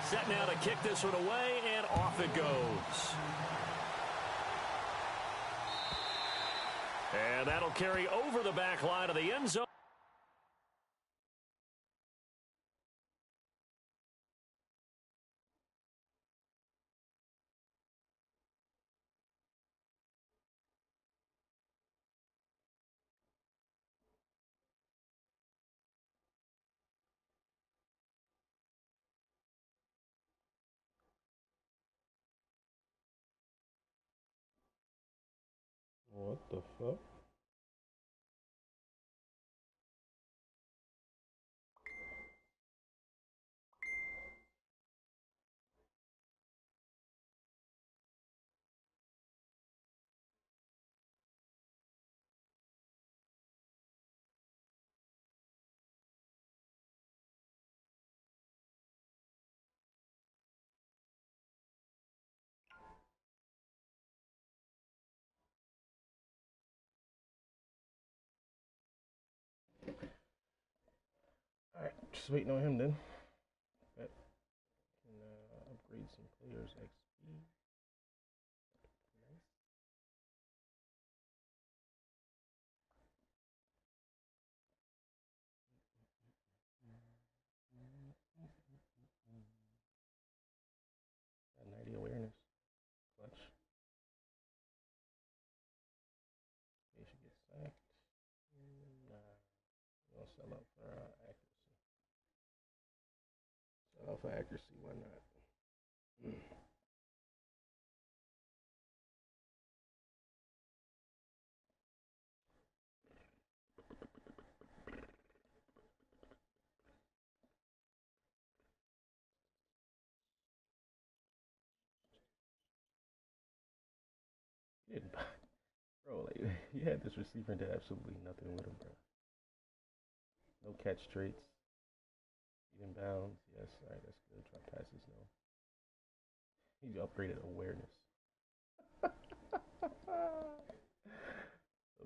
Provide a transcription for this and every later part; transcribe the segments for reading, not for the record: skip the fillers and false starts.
Set now to kick this one away, and off it goes. And that'll carry over the back line of the end zone. What the fuck? Alright, just waiting on him then. Bet can upgrade some players XP. Nice. Got 90 awareness. Clutch. They should get sacked. Nah. We'll sell out for accuracy. Sell out for accuracy, why not? You didn't buy, bro. Like you had this receiver and did absolutely nothing with him, bro. No catch traits. Even bounds. Yes, all right, that's good. Drop passes, no. He upgraded awareness. The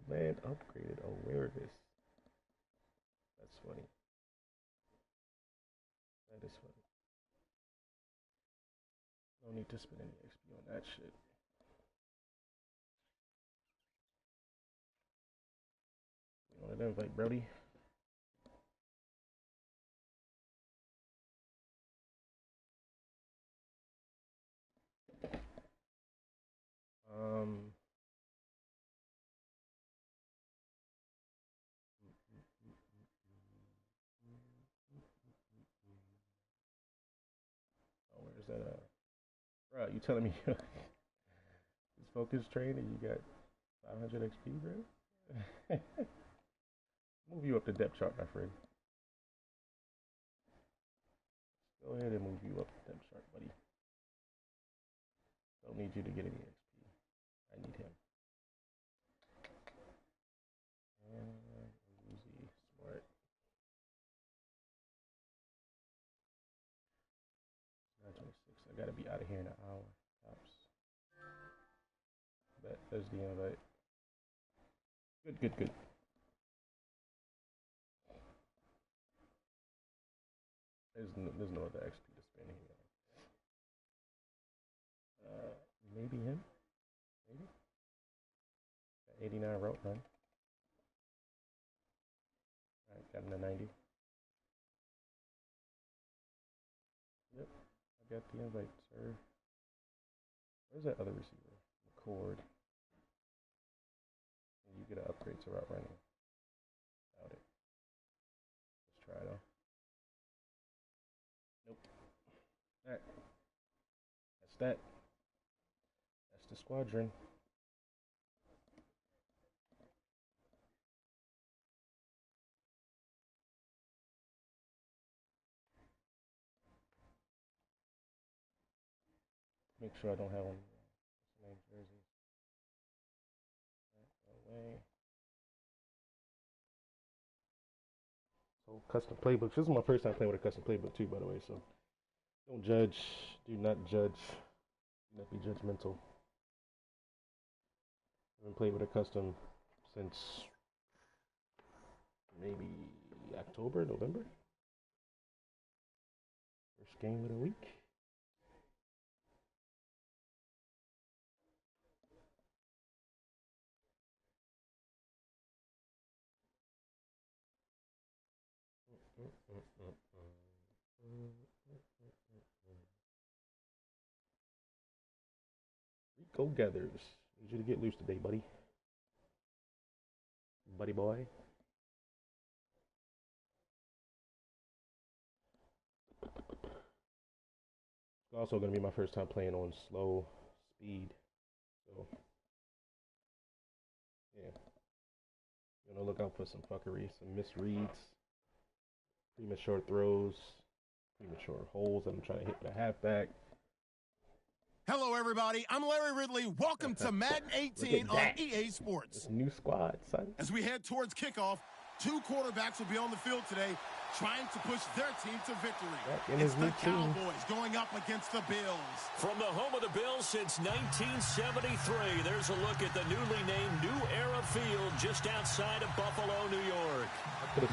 man upgraded awareness. That's funny. That is funny. No need to spend any XP on that shit. You want to invite Brody? Oh, where's that? Bro, you telling me this focus training you got 500 XP, bro? Move you up the depth chart, my friend. Go ahead and move you up the depth chart, buddy. Don't need you to get any XP. I need him. And Uzi, smart. 9:26. I gotta be out of here in an hour. Tops. Bet there's the invite. Good. There's no other XP to spend here. Maybe him. Maybe. Got 89 route run. Alright, got him to 90. Yep, I got the invite, sir. Where's that other receiver? McCord. And you get an upgrade to route running. Doubt it. Let's try though. Nope. Alright. That's that. That's the squadron. Make sure I don't have one. What's the name? Jersey. Right, away. So custom playbooks. This is my first time playing with a custom playbook too, by the way. So don't judge. Do not judge. Do not be judgmental. I haven't played with a custom since maybe October, November. First game of the week. Nico Gathers. Need you to get loose today, buddy. Buddy boy. It's also going to be my first time playing on slow speed. So, yeah. You're going to look out for some fuckery, some misreads, premature throws, premature holes that I'm trying to hit with a halfback. Hello, everybody. I'm Larry Ridley. Welcome to Madden 18 on EA Sports. New squad, son. As we head towards kickoff, two quarterbacks will be on the field today trying to push their team to victory. It's the Cowboys going up against the Bills. From the home of the Bills since 1973, there's a look at the newly named New Era Field just outside of Buffalo, New York.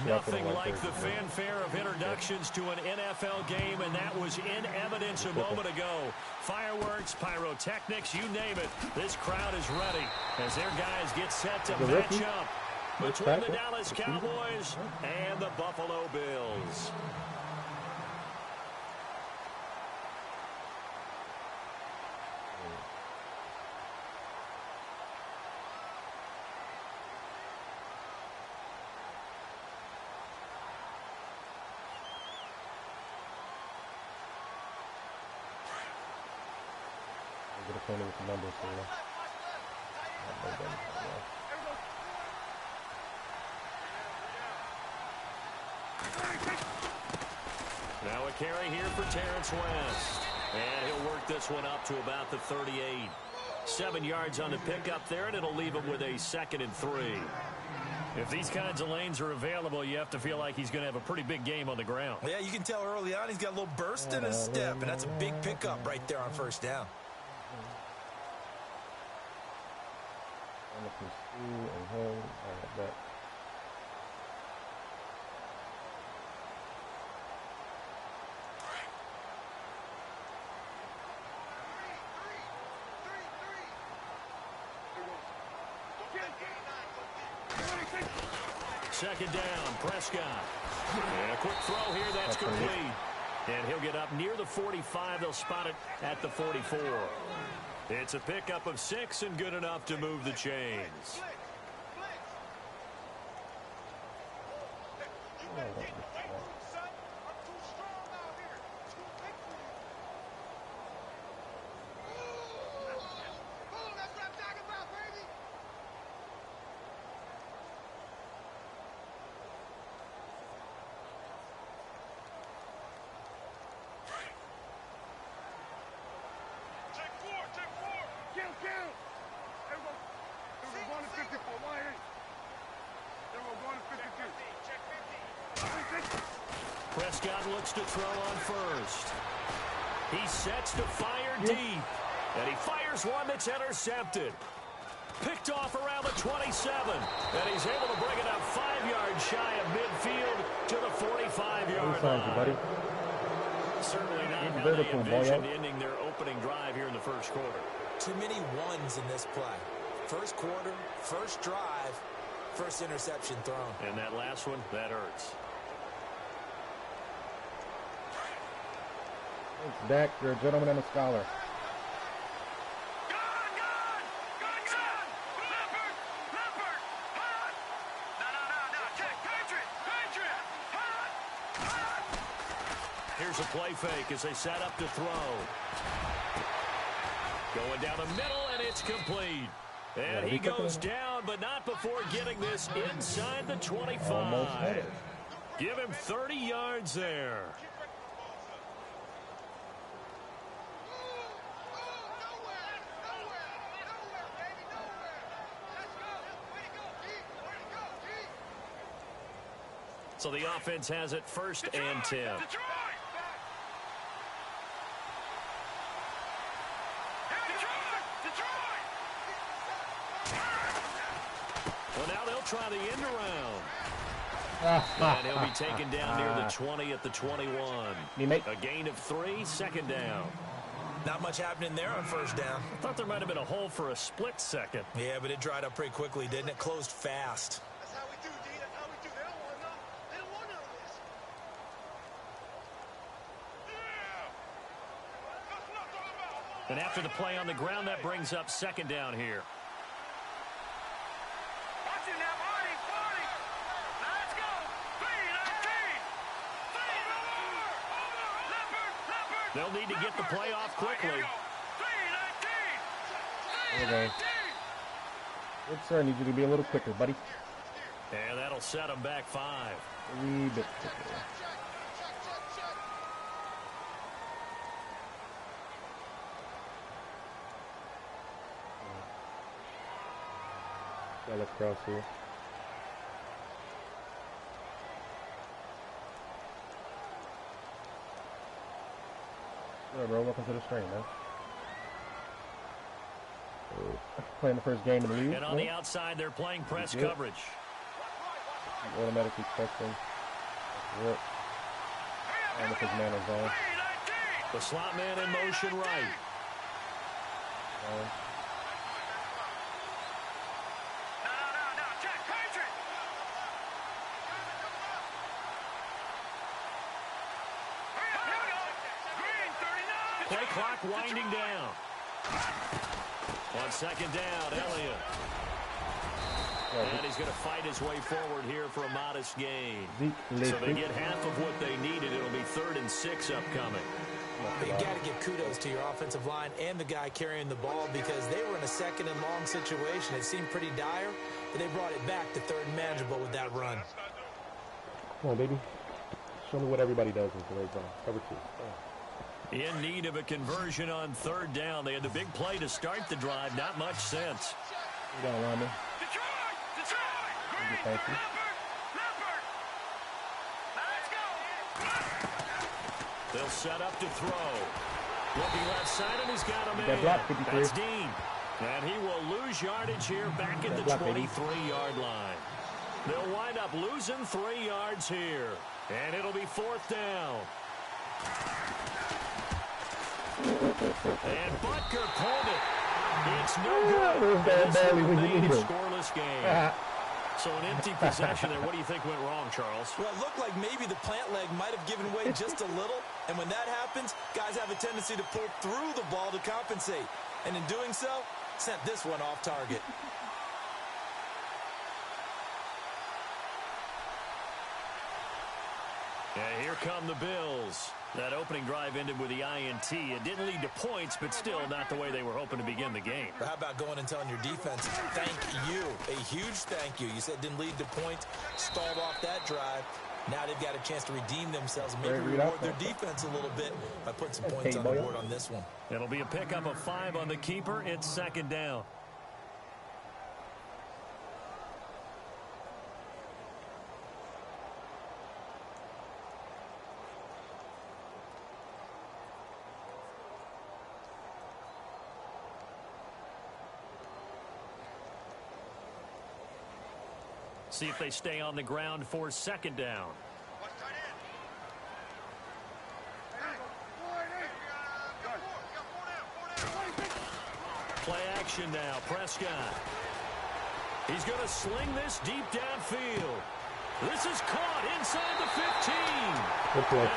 Nothing like the fanfare of introductions to an NFL game, and that was in evidence a moment ago. Fireworks, pyrotechnics, you name it. This crowd is ready as their guys get set to match up between the Dallas Cowboys and the Buffalo Bills. Get acquainted with the numbers here. Now a carry here for Terrence West. And he'll work this one up to about the 38. 7 yards on the pickup there, and it'll leave him with a 2nd and 3. If these kinds of lanes are available, you have to feel like he's going to have a pretty big game on the ground. Yeah, you can tell early on he's got a little burst in his step, and that's a big pickup right there on first down. Second down, Prescott. And a quick throw here, that's complete. And he'll get up near the 45. They'll spot it at the 44. It's a pickup of 6 and good enough to move the chains. Prescott looks to throw on first. He sets to fire deep. And he fires one that's intercepted. Picked off around the 27. And he's able to bring it up 5 yards shy of midfield to the 45-yard line. Certainly not how they envisioned ending their opening drive here in the first quarter. Too many ones in this play. First quarter, first drive, first interception thrown. And that last one, that hurts. Thanks, Dak. You're a gentleman and a scholar. Here's a play fake as they set up to throw. Going down the middle, and it's complete. And he goes down, but not before getting this inside the 25. Give him 30 yards there. So the offense has it 1st and 10. Well, now they'll try the end around. And he'll be taken down near the 20 at the 21. A gain of 3, 2nd down. Not much happening there on first down. I thought there might have been a hole for a split second. Yeah, but it dried up pretty quickly, didn't it? Closed fast. That's how we do, D. That's how we do. They don't want none. They don't want none of this. Yeah! That's what I'm talking about. And after the play on the ground, that brings up second down here. Watch it now, Marty. Let's go. 3-19. They'll need to get the play off quickly. 3-19. There we go. Good, sir. I need you to be a little quicker, buddy. And that'll set them back 5. A wee bit quicker. Got across here. What, bro? Welcome to the stream, man. Playing the first game of the league. And on the outside, they're playing press coverage. Automatically pressing. Yep. And if his man is on. The slot man in motion right. Play clock winding down. On second down, Elliott. And he's going to fight his way forward here for a modest gain. So they get half of what they needed. It'll be 3rd and 6 upcoming. You got to give kudos to your offensive line and the guy carrying the ball because they were in a second and long situation. It seemed pretty dire, but they brought it back to 3rd and manageable with that run. Come on, baby. Show me what everybody does in today's zone. Cover 2. In need of a conversion on 3rd down. They had the big play to start the drive. Not much sense. You got lineman. Thank you. They'll set up to throw. Looking left side, and he's got a man. That's Dean. And he will lose yardage here back at the 23-yard line. They'll wind up losing 3 yards here. And it'll be 4th down. And Butker pulled it. It's no good. This will remain a scoreless game. So an empty possession there. What do you think went wrong, Charles? Well, it looked like maybe the plant leg might have given way just a little. And when that happens, guys have a tendency to pull through the ball to compensate. And in doing so, sent this one off target. And here come the Bills. That opening drive ended with the INT. It didn't lead to points, but still not the way they were hoping to begin the game. How about going and telling your defense, thank you, a huge thank you. You said it didn't lead to points, stalled off that drive. Now they've got a chance to redeem themselves and maybe reward their defense a little bit by putting some points on the board on this one. It'll be a pickup of 5 on the keeper. It's 2nd down. See if they stay on the ground for 2nd down. Play action now. Prescott. He's going to sling this deep downfield. This is caught inside the 15. Good play.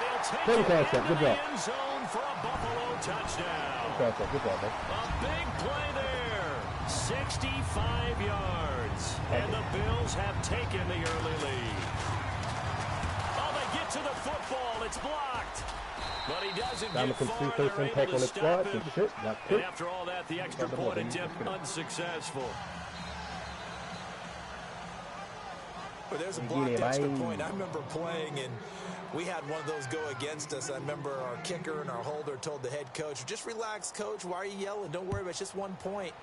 Good concept. Good job. End zone for a Buffalo touchdown. Good concept. Good job, man. A big play there. 65 yards. And the Bills have taken the early lead. Oh, they get to the football. It's blocked. But he doesn't get far. They're able to stop him. And after all that, the extra point attempt unsuccessful. Well, there's a blocked extra point. I remember playing, and we had one of those go against us. I remember our kicker and our holder told the head coach, just relax, coach. Why are you yelling? Don't worry about it. It's just 1 point.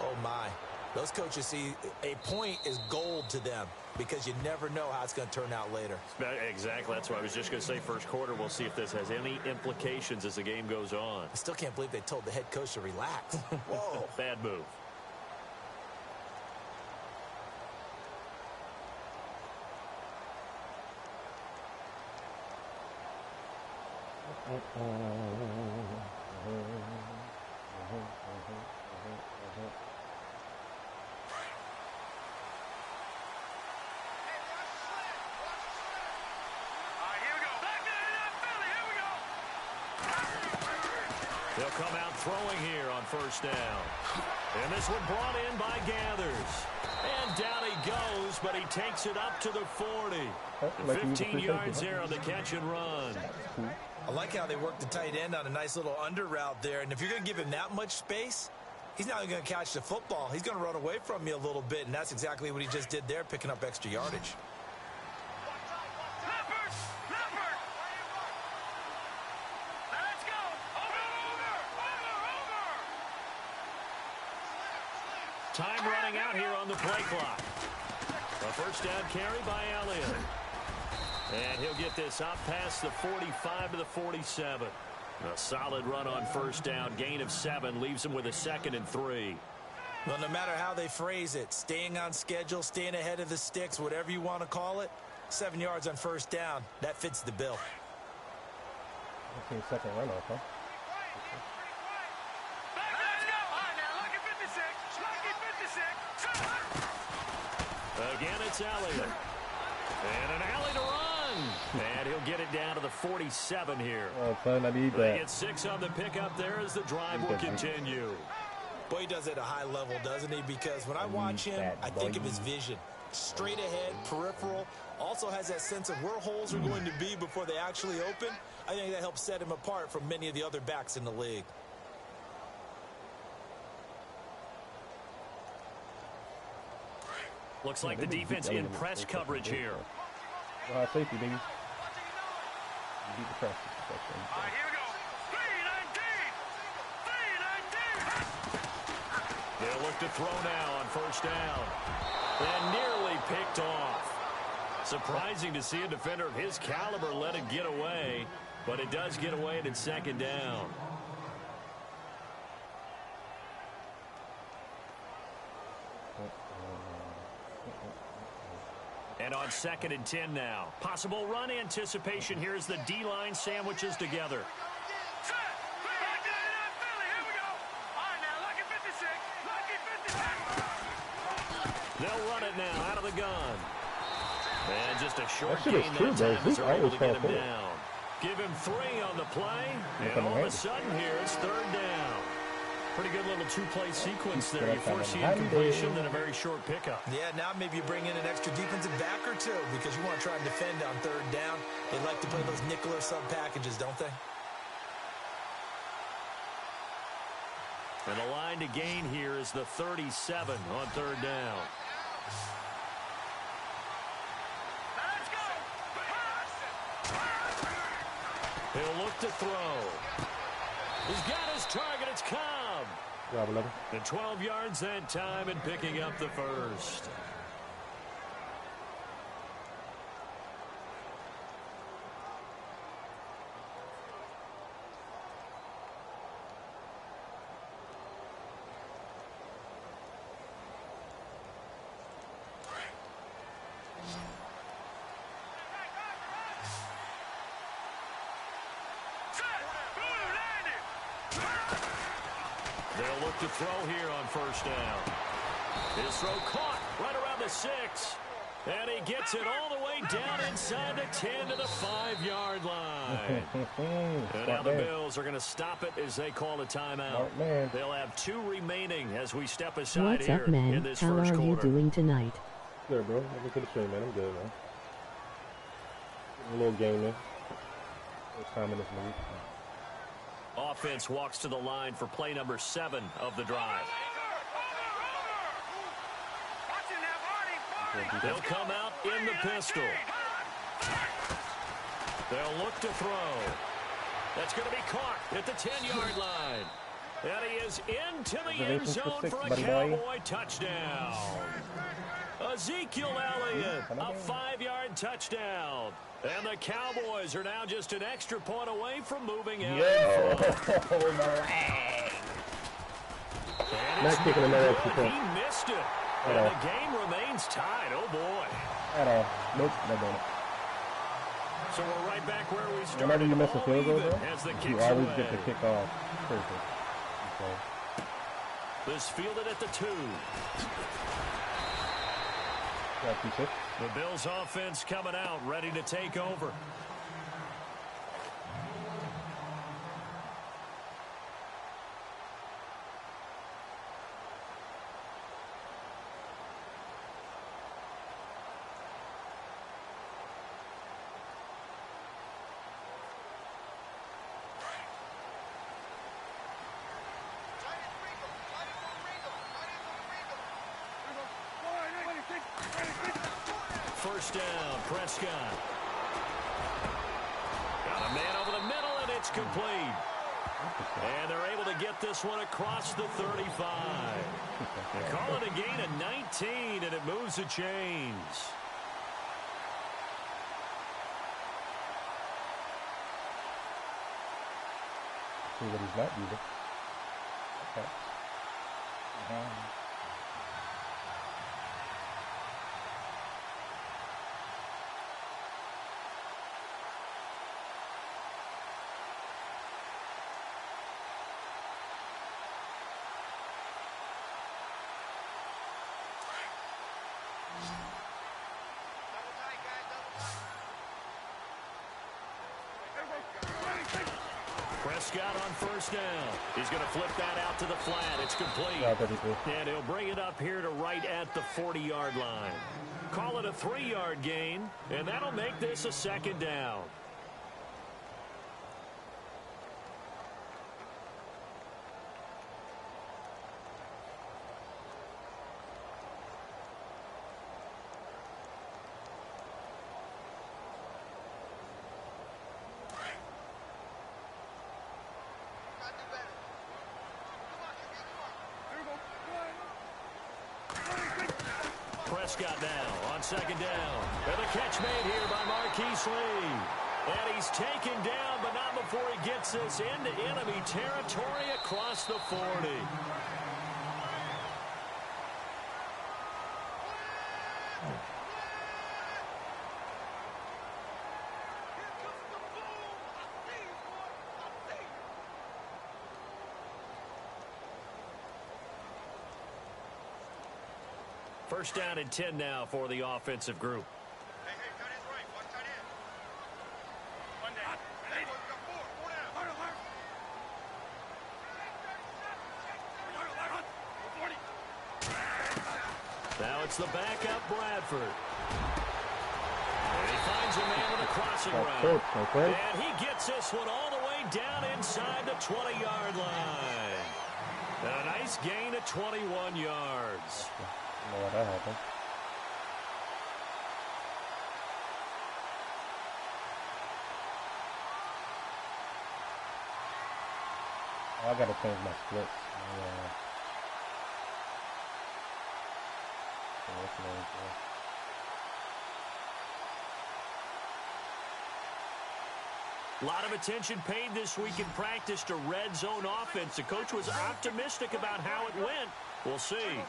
Oh, my. Those coaches see a point is gold to them because you never know how it's going to turn out later. Exactly. That's what I was just going to say. First quarter, we'll see if this has any implications as the game goes on. I still can't believe they told the head coach to relax. Whoa. Bad move. They'll come out throwing here on first down. And this one brought in by Gathers. And down he goes, but he takes it up to the 40. 15 yards there on the catch and run. I like how they work the tight end on a nice little under route there. And if you're going to give him that much space, he's not going to catch the football. He's going to run away from you a little bit, and that's exactly what he just did there, picking up extra yardage. Time running out here on the play clock. A first down carry by Elliott. And he'll get this up past the 45 to the 47. A solid run on first down. Gain of 7 leaves him with a 2nd and 3. Well, no matter how they phrase it, staying on schedule, staying ahead of the sticks, whatever you want to call it, 7 yards on first down, that fits the bill. Okay, second runoff, huh? Again, it's Elliott. And an alley to run. And he'll get it down to the 47 here. Oh, son, I need that. They get 6 on the pickup there as the drive will continue. Boy, he does it at a high level, doesn't he? Because when I watch him, I think of his vision. Straight ahead, peripheral. Also has that sense of where holes are going to be before they actually open. I think that helps set him apart from many of the other backs in the league. Looks like the defense in press coverage here. Safety, baby. You beat the press. All right, here we go. 3-19. They'll look to throw now on first down. And nearly picked off. Surprising to see a defender of his caliber let it get away. But it does get away and it's 2nd down. And on 2nd and 10 now. Possible run anticipation here as the D-line sandwiches together. They'll run it now out of the gun. And just a short gain that time as they're able to get him down. Give him 3 on the play. And all of a sudden here it's 3rd down. Pretty good little 2-play sequence there. You foresee incompletion, then a very short pickup. Yeah, now maybe you bring in an extra defensive back or 2 because you want to try and defend on 3rd down. They like to play those nickel or sub packages, don't they? And the line to gain here is the 37 on 3rd down. Let's go. He'll look to throw. He's got his target. It's Cobb. Job 11. And 12 yards that time and picking up the first. They'll look to throw here on first down. His throw caught right around the 6. And he gets it all the way down inside the 10 to the 5-yard line. And now the Bills are going to stop it as they call a timeout. They'll have 2 remaining as we step aside here in this first quarter. How are you doing tonight? Good, bro. Looking for the stream, man. I'm good, man. A little game, man. First time in this league. Offense walks to the line for play number 7 of the drive. They'll come out in the pistol. They'll look to throw. That's going to be caught at the 10-yard line. And he is into the end zone for a Cowboy touchdown. Ezekiel Elliott, a 5-yard touchdown. And the Cowboys are now just an extra point away from moving out. Not kicking another extra point. He missed it. And the game remains tied. Oh, boy. At all. Nope, no bonus. So we're right back where we started. Whenever you miss a field goal, you always away. get the kick off. Perfect. Okay. This fielded at the 2. The Bills offense coming out, ready to take over. first down. Prescott. Got a man over the middle, and it's complete. And they're able to get this one across the 35. They call it a gain of 19, and it moves the chains. See what he's not using. Okay. Prescott on first down. He's going to flip that out to the flat. It's complete. And he'll bring it up here to right at the 40-yard line. Call it a 3-yard gain, and that'll make this a second down. Prescott now on second down. And the catch made here by Marquise Lee. And he's taken down, but not before he gets this into enemy territory across the 40. First down and 10 now for the offensive group. Hey, tight end's right. Watch tight end. One down. Hey, got four down. Now it's the backup Bradford. And he finds a man with a crossing route. And he gets this one all the way down inside the 20-yard line. A nice gain of 21 yards. I don't know why that happened. Oh, I gotta change my splits. A lot of attention paid this week in practice to red zone offense. The coach was optimistic about how it went. We'll see.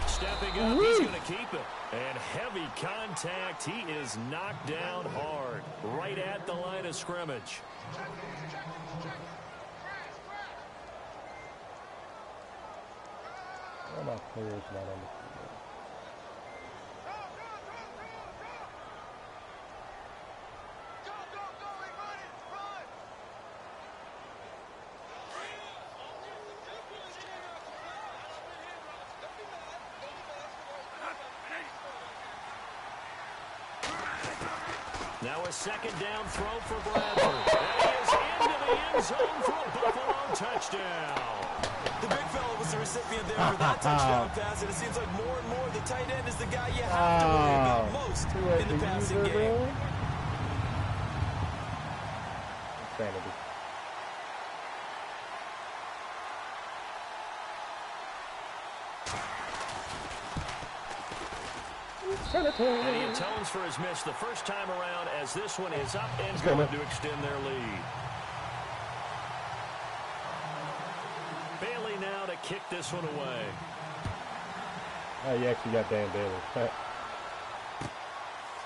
Stepping up, he's going to keep it. And heavy contact. He is knocked down hard right at the line of scrimmage. Why are my players not on the field? Now a second down throw for Bradford. And he is into the end zone for a Buffalo touchdown. The big fella was the recipient there for that touchdown pass, and it seems like more and more the tight end is the guy you have to worry about most in the passing game. Insanity. And he atones for his miss the first time around as this one is up and going to extend their lead. Bailey now to kick this one away. Oh, you actually got Dan Bailey.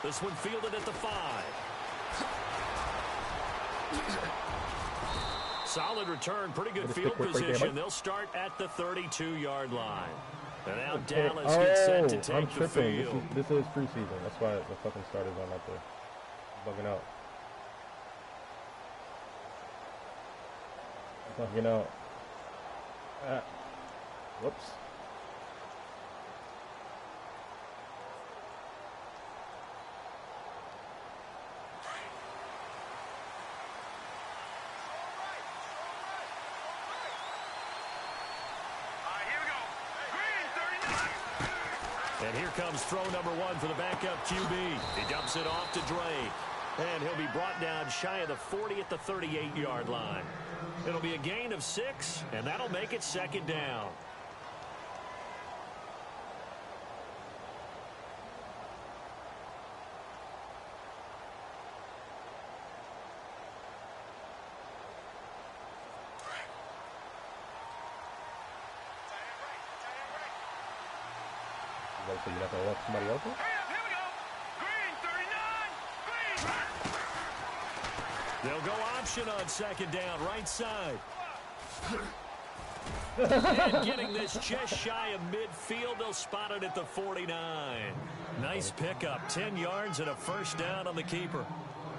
This one fielded at the 5. Solid return, pretty good field position. They'll start at the 32-yard line. And now Dallas gets set to take the field. This is preseason. That's why the fucking starters aren't out there. Bugging out. Bugging out. Whoops. And here comes throw number 1 for the backup QB. He dumps it off to Drake. And he'll be brought down shy of the 40 at the 38-yard line. It'll be a gain of 6, and that'll make it 2nd down. So you're not going to let somebody open? Here we go. Green, 39. Green. They'll go option on 2nd down, right side. And getting this just shy of midfield, they'll spot it at the 49. Nice pickup, 10 yards and a 1st down on the keeper.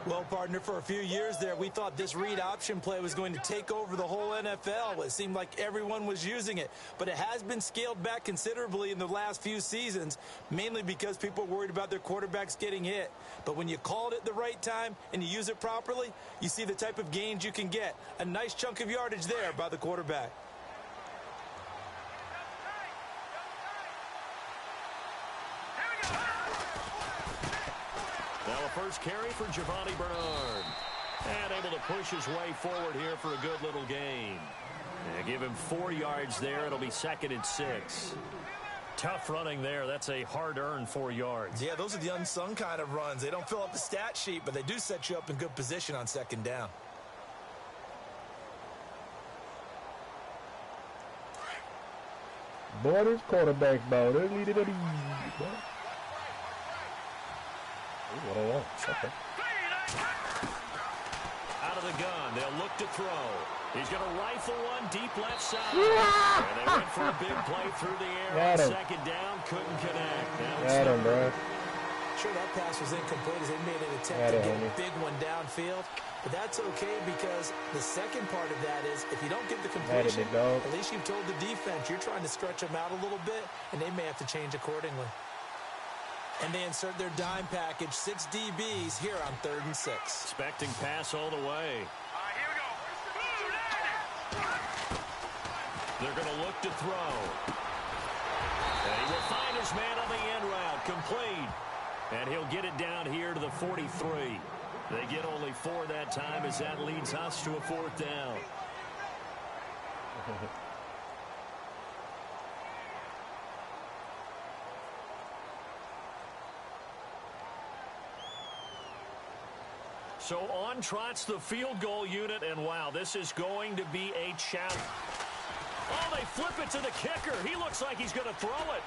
Well, partner, for a few years there, we thought this read option play was going to take over the whole NFL. It seemed like everyone was using it. But it has been scaled back considerably in the last few seasons, mainly because people are worried about their quarterbacks getting hit. But when you call it at the right time and you use it properly, you see the type of gains you can get. A nice chunk of yardage there by the quarterback. Now a first carry for Giovanni Bernard. And able to push his way forward here for a good little gain. And give him 4 yards there. It'll be 2nd and 6. Tough running there. That's a hard-earned 4 yards. Yeah, those are the unsung kind of runs. They don't fill up the stat sheet, but they do set you up in good position on 2nd down. Boy, this quarterback ball. What I want. Okay. Out of the gun. They'll look to throw. He's going to rifle one deep left side. And they went for a big play through the air on 2nd down. Couldn't connect. Got him, bro. Sure, that pass was incomplete as they made an attempt to get a big one downfield. But that's okay because the second part of that is if you don't get the completion, at least you've told the defense you're trying to stretch them out a little bit, and they may have to change accordingly. And they insert their dime package, 6 DBs here on 3rd and 6. Expecting pass all the way. Here we go. They're going to look to throw. And he will find his man on the end route, complete. And he'll get it down here to the 43. They get only 4 that time as that leads us to a 4th down. So on trots the field goal unit, and wow, this is going to be a challenge. Oh, they flip it to the kicker. He looks like he's going to throw it.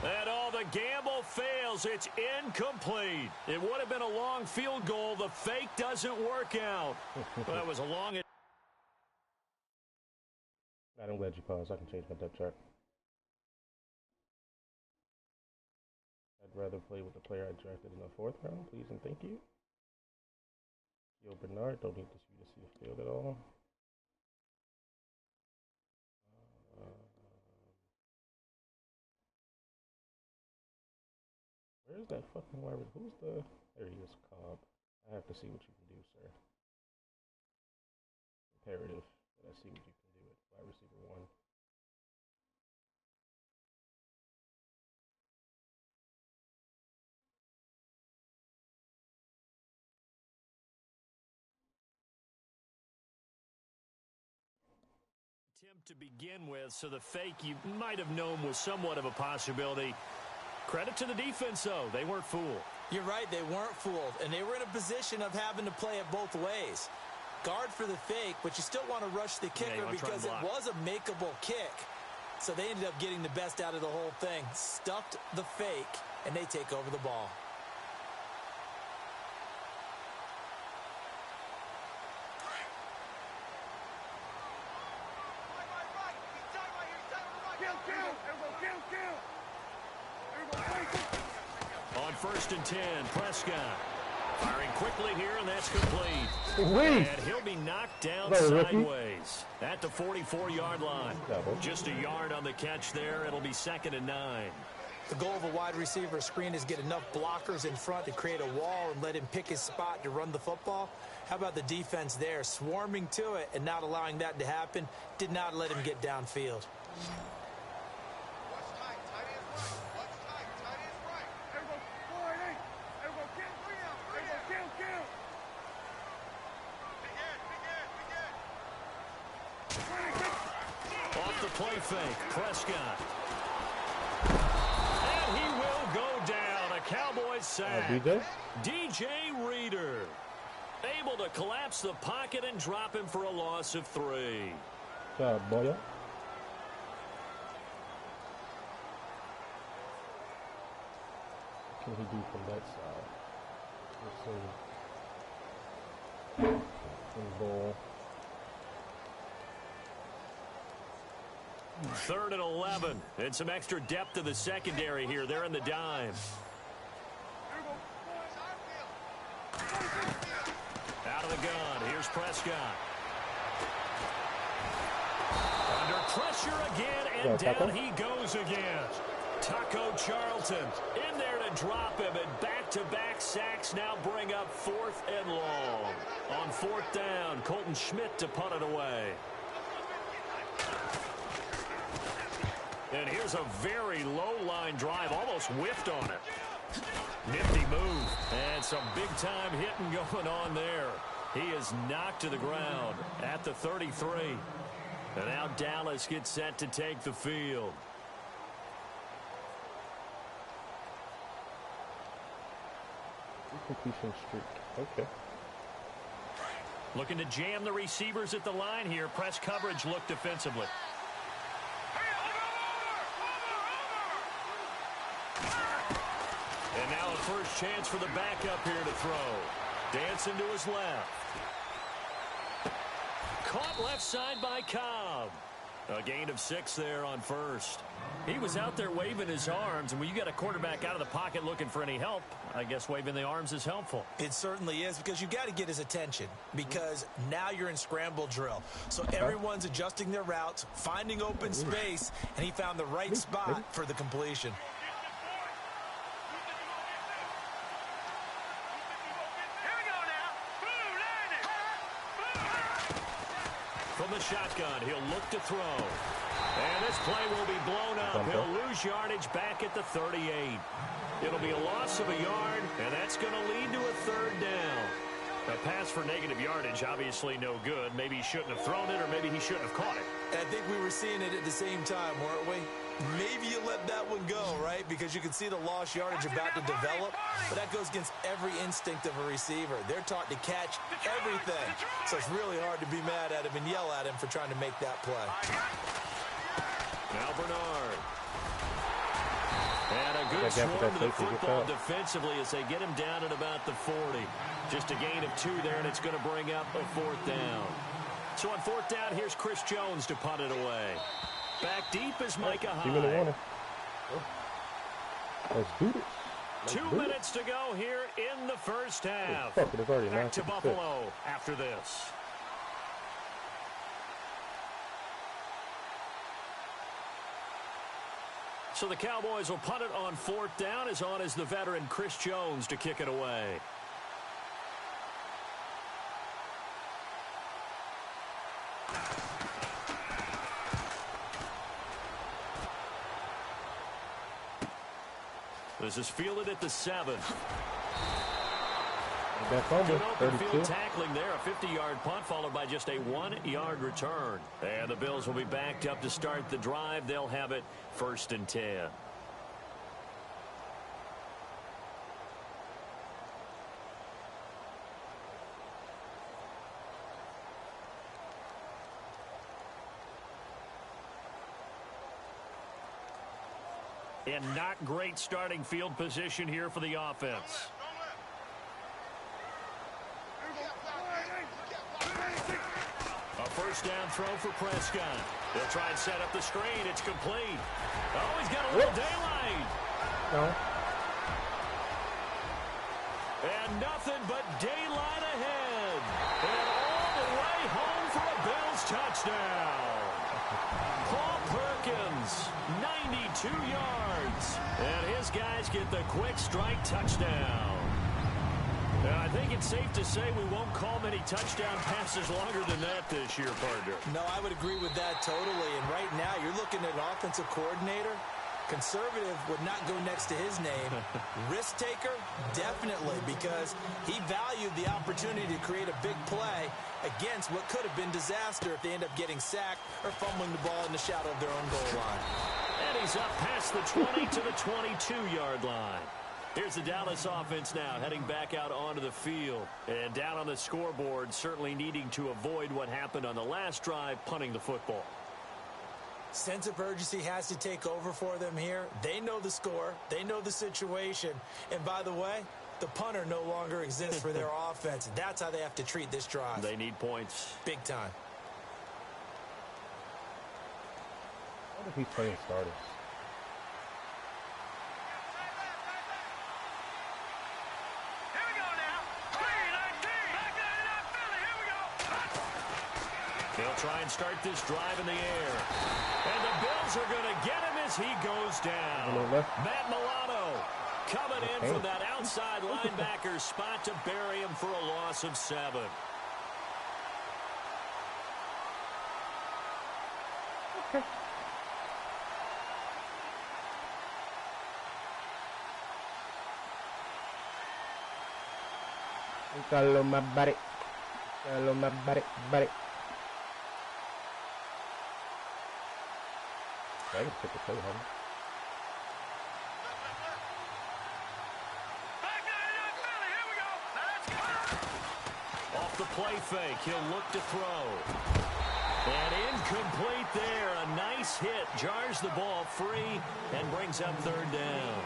And the gamble fails. It's incomplete. It would have been a long field goal. The fake doesn't work out. That was a long... I'm glad you paused. I can change my depth chart. I'd rather play with the player I drafted in the 4th round, please and thank you. Yo, Bernard, don't need to see the field at all. Where's that fucking wide receiver? Who's the... There he is, Cobb. I have to see what you can do, sir. Imperative that I see what you can do at wide receiver 1. Attempt to begin with, so the fake you might have known was somewhat of a possibility. Credit to the defense, though. They weren't fooled. You're right, they weren't fooled, and they were in a position of having to play it both ways. Guard for the fake, but you still want to rush the kicker because it was a makeable kick. So they ended up getting the best out of the whole thing. Stuffed the fake, and they take over the ball. On 1st and 10, Prescott firing quickly here, and that's complete. Wait. And he'll be knocked down sideways at the 44-yard line. Just a yard on the catch there. It'll be 2nd and 9. The goal of a wide receiver screen is get enough blockers in front to create a wall and let him pick his spot to run the football. How about the defense there, swarming to it and not allowing that to happen? Did not let him get downfield. the play fake. Prescott. And he will go down. A Cowboys sack. DJ Reader. Able to collapse the pocket and drop him for a loss of 3. Good job, boy. What can he do from that side? Let's see. Ball. 3rd and 11. And some extra depth to the secondary here. They're in the dime. Out of the gun. Here's Prescott. Under pressure again, and down he goes again. Taco Charlton in there to drop him, and back-to-back sacks now bring up 4th and long. On 4th down, Colton Schmidt to punt it away. And here's a very low-line drive, almost whiffed on it. Nifty move, and some big-time hitting going on there. He is knocked to the ground at the 33. And now Dallas gets set to take the field. Completion streak. Okay. Looking to jam the receivers at the line here. Press coverage look defensively. And now a first chance for the backup here to throw. Dancing to his left. Caught left side by Cobb. A gain of 6 there on first. He was out there waving his arms, and when you got a quarterback out of the pocket looking for any help, I guess waving the arms is helpful. It certainly is, because you got to get his attention, because now you're in scramble drill. So everyone's adjusting their routes, finding open space, and he found the right spot for the completion. From the shotgun, he'll look to throw. And this play will be blown up. He'll lose yardage back at the 38. It'll be a loss of a yard, and that's going to lead to a 3rd down. A pass for negative yardage, obviously no good. Maybe he shouldn't have thrown it, or maybe he shouldn't have caught it. I think we were seeing it at the same time, weren't we? Maybe you let that one go, right? Because you can see the lost yardage about to develop, but that goes against every instinct of a receiver. They're taught to catch everything, so it's really hard to be mad at him and yell at him for trying to make that play. Now Bernard. And a good swarm to the football defensively as they get him down at about the 40. Just a gain of 2 there, and it's going to bring up a 4th down. So on 4th down, here's Chris Jones to punt it away. Back deep is Micah Hyde. Let's do it. 2 minutes to go here in the first half. Back to Buffalo after this. So the Cowboys will punt it on 4th down. As on is the veteran Chris Jones to kick it away. This is fielded at the 7. Good open field tackling there. A 50-yard punt followed by just a 1-yard return. And the Bills will be backed up to start the drive. They'll have it 1st and 10. And not great starting field position here for the offense. A first down throw for Prescott. They'll try and set up the screen. It's complete. Oh, he's got a little daylight. No. And nothing but daylight ahead. And all the way home for a Bills touchdown. Paul Perkins, 92 yards. And his guys get the quick strike touchdown. I think it's safe to say we won't call many touchdown passes longer than that this year, partner. No, I would agree with that totally. And right now, you're looking at an offensive coordinator Conservative would not go next to his name. Risk taker, definitely, because he valued the opportunity to create a big play against what could have been disaster if they end up getting sacked or fumbling the ball in the shadow of their own goal line. And he's up past the 20 to the 22-yard line. Here's the Dallas offense now heading back out onto the field. And down on the scoreboard, certainly needing to avoid what happened on the last drive, punting the football. Sense of urgency has to take over for them here. They know the score. They know the situation. And by the way, the punter no longer exists for their offense. That's how they have to treat this drive. They need points. Big time. What if he's playing starters? Here we go now. 3-19. Back in that Philly. Here we go. They'll try and start this drive in the air. And the Bills are going to get him as he goes down. Matt Milano coming in from that outside linebacker spot to bury him for a loss of 7. Okay. Kalau mabari. I can pick a play, honey. Off the play fake, he'll look to throw. And incomplete there. A nice hit. Jars the ball free and brings up 3rd down.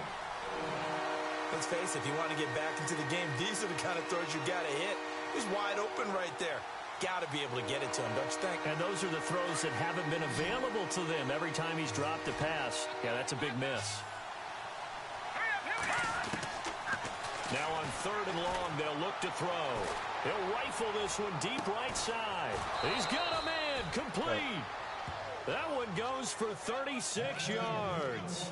Let's face it, if you want to get back into the game, these are the kind of throws you got to hit. He's wide open right there. Got to be able to get it to him, don't you think? And those are the throws that haven't been available to them every time he's dropped a pass. Yeah, that's a big miss. Now on 3rd and long, they'll look to throw. He'll rifle this one deep right side. He's got a man. Complete. That one goes for 36 yards.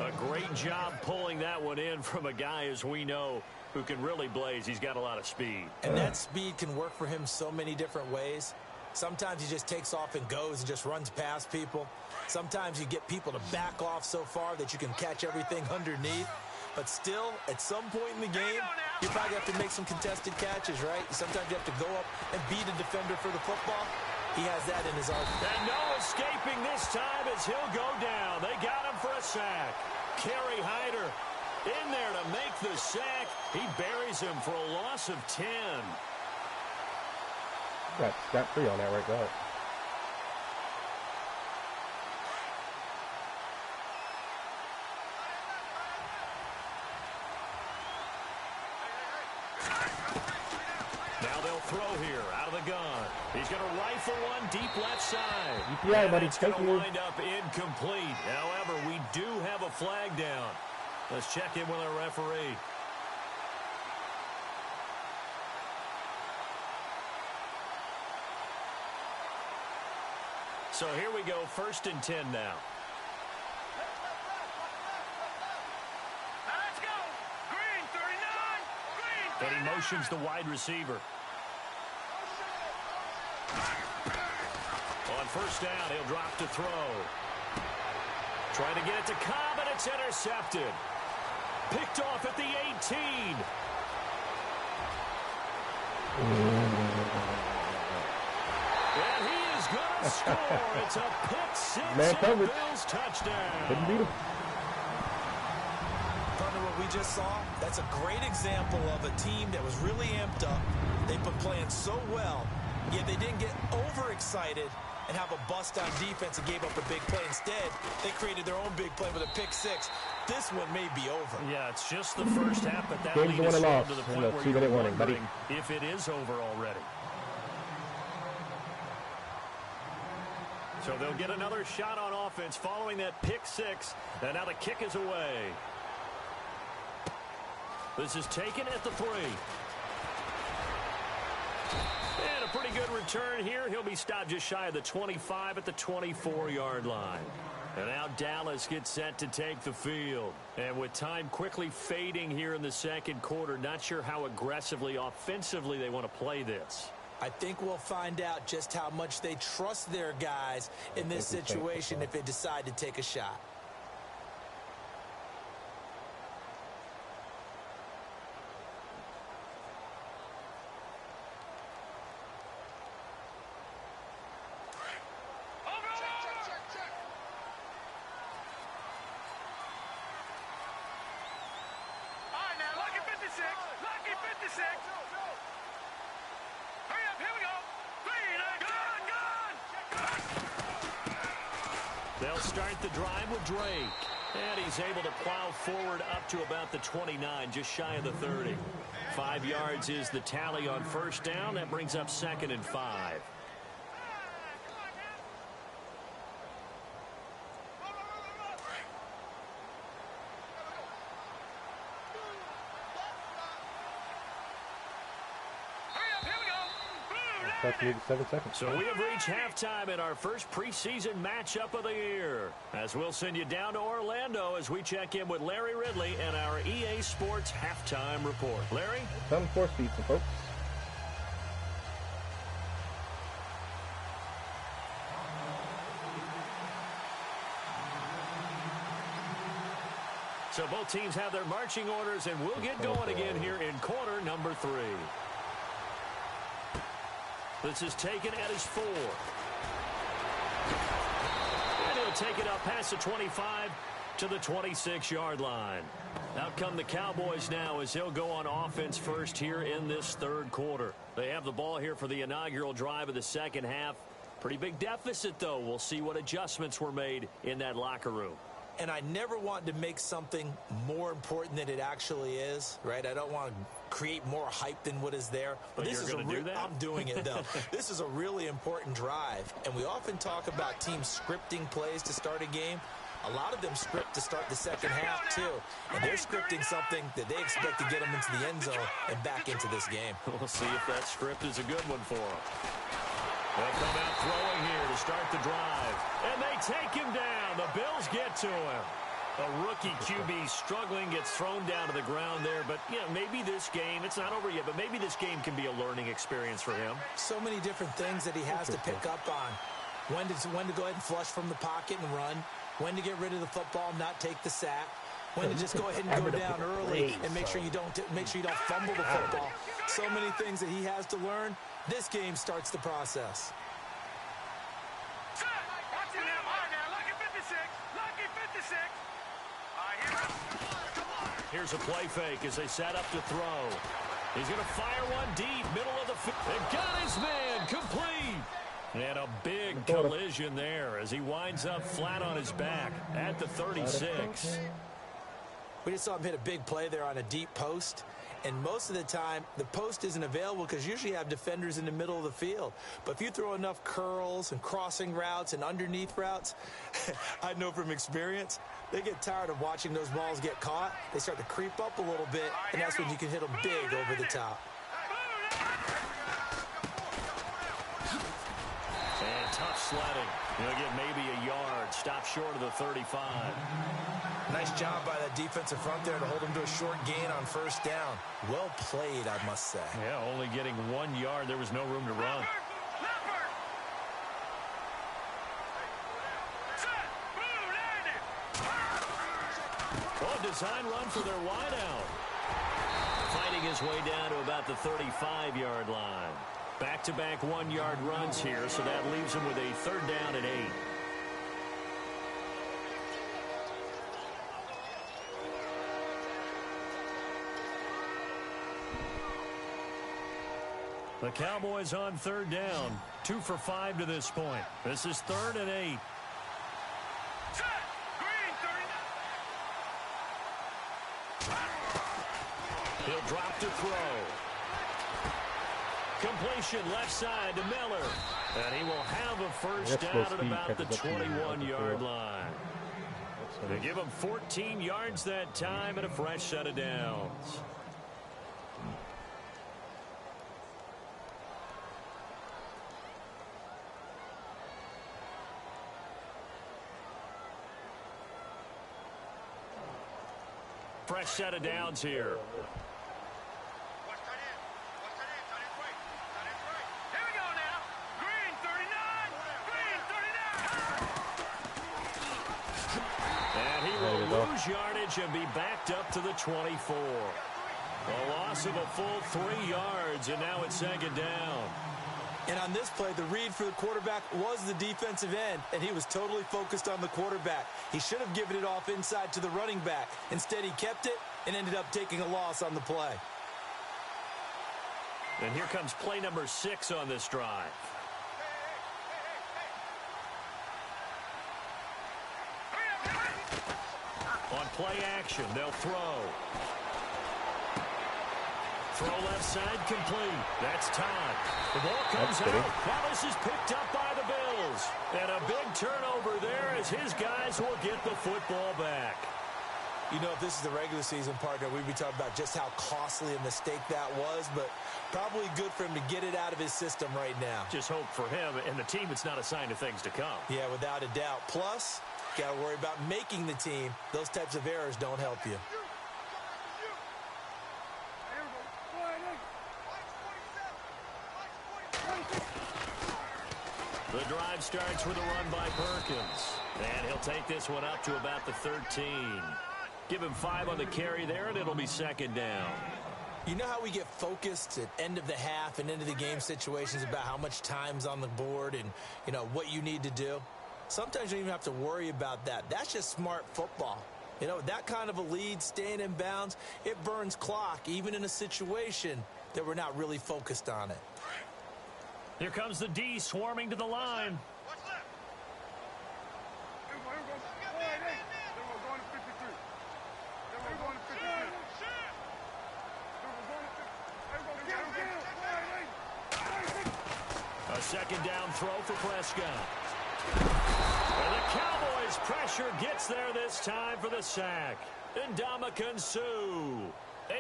A great job pulling that one in from a guy, as we know, who can really blaze. He's got a lot of speed. And that speed can work for him so many different ways. Sometimes he just takes off and goes and just runs past people. Sometimes you get people to back off so far that you can catch everything underneath. But still, at some point in the game, you probably have to make some contested catches, right? Sometimes you have to go up and beat a defender for the football. He has that in his arsenal. And no escaping this time as he'll go down. They got him for a sack. Kerry Hyder in there to make the sack. He buries him for a loss of 10. Got scot-free on that right there. Now they'll throw here out of the gun. He's going to rifle one deep left side. Yeah, but it's going to wind up incomplete. However, we do have a flag down. Let's check in with our referee. So here we go, 1st and 10 now. Let's go. Green, 39. Green, And he motions the wide receiver. On 1st down, he'll drop to throw. Trying to get it to Cobb, and it's intercepted. Picked off at the 18. And he is going to score. It's a pick 6 and a Bills touchdown. Couldn't beat him. Partner, what we just saw, that's a great example of a team that was really amped up. They've been playing so well, yet they didn't get overexcited and have a bust on defense and gave up a big play. Instead, they created their own big play with a pick 6. This one may be over. Yeah, it's just the first half, but that Game's lead is won to the and point loss. where you're Warning, buddy. wondering if it is over already. So they'll get another shot on offense following that pick 6, and now the kick is away. This is taken at the 3. And a pretty good return here. He'll be stopped just shy of the 25 at the 24-yard line. And now Dallas gets set to take the field. And with time quickly fading here in the second quarter, not sure how aggressively, offensively they want to play this. I think we'll find out just how much they trust their guys in this situation if they decide to take a shot. Hurry up, here we go. 3, 9, gone. They'll start the drive with Drake. And he's able to plow forward up to about the 29, just shy of the 30. 5 yards is the tally on first down. That brings up 2nd and 5. So we have reached halftime in our first preseason matchup of the year. As we'll send you down to Orlando as we check in with Larry Ridley and our EA Sports halftime report. Larry? Some force pizza, folks. So both teams have their marching orders, and we'll get going again here in quarter number 3. This is taken at his 4. And he'll take it up past the 25 to the 26-yard line. Out come the Cowboys now as he'll go on offense first here in this third quarter. They have the ball here for the inaugural drive of the second half. Pretty big deficit, though. We'll see what adjustments were made in that locker room. And I never want to make something more important than it actually is, right? I don't want to create more hype than what is there. But this is I'm doing it, though. This is a really important drive. And we often talk about teams scripting plays to start a game. A lot of them script to start the second half, too. And they're scripting something that they expect to get them into the end zone and back into this game. We'll see if that script is a good one for them. They'll come out throwing here to start the drive. And they take him down. The Bills get to him. A rookie QB struggling, gets thrown down to the ground there. But, you know, maybe this game, it's not over yet, but maybe this game can be a learning experience for him. So many different things that he has to pick up on. When to go ahead and flush from the pocket and run. When to get rid of the football and not take the sack. When to just go ahead and go down early and make sure you don't fumble the football. So many things that he has to learn. This game starts the process. Here's a play fake as they set up to throw. He's going to fire one deep, middle of the field. And got his man complete. And a big collision there as he winds up flat on his back at the 36. We just saw him hit a big play there on a deep post. And most of the time, the post isn't available because usually you have defenders in the middle of the field. But if you throw enough curls and crossing routes and underneath routes, I know from experience, they get tired of watching those balls get caught. They start to creep up a little bit, and that's when you can hit them big over the top. And tough sledding. He'll get maybe a yard. Stop short of the 35. Nice job by that defensive front there to hold him to a short gain on first down. Well played, I must say. Yeah, only getting 1 yard. There was no room to run. Oh, design run for their wideout. Fighting his way down to about the 35-yard line. Back-to-back 1-yard runs here, so that leaves him with a third down and 8. The Cowboys on third down. 2 for 5 to this point. This is 3rd and 8. He'll drop to throw. Completion left side to Miller. And he will have a first down at about the 21-yard line. They give him 14 yards that time and a fresh set of downs. Fresh set of downs here. And he will lose yardage and be backed up to the 24. A loss of a full 3 yards, and now it's 2nd down. And on this play, the read for the quarterback was the defensive end, and he was totally focused on the quarterback. He should have given it off inside to the running back. Instead, he kept it and ended up taking a loss on the play. And here comes play number 6 on this drive. On play action, they'll throw. Throw left side complete. That's time. The ball comes out. Now this is picked up by the Bills. And a big turnover there as his guys will get the football back. You know, if this is the regular season, partner, we'd be talking about just how costly a mistake that was, but probably good for him to get it out of his system right now. Just hope for him and the team it's not a sign of things to come. Yeah, without a doubt. Plus, got to worry about making the team. Those types of errors don't help you. The drive starts with a run by Perkins. And he'll take this one up to about the 13. Give him 5 on the carry there, and it'll be second down. You know how we get focused at end of the half and into the game situations about how much time's on the board and, you know, what you need to do? Sometimes you don't even have to worry about that. That's just smart football. You know, that kind of a lead, staying in bounds, it burns clock, even in a situation that we're not really focused on it. Here comes the D swarming to the line. A second down throw for Prescott. And the Cowboys pressure gets there this time for the sack. And Ndamukong Suh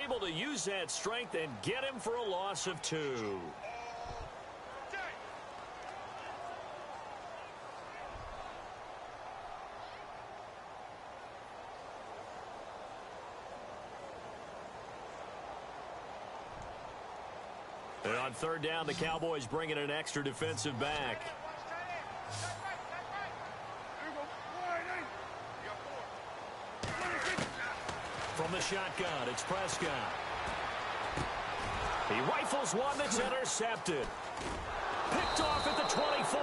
able to use that strength and get him for a loss of 2. And on third down, the Cowboys bring in an extra defensive back. From the shotgun, it's Prescott. He rifles one that's intercepted. Picked off at the 24.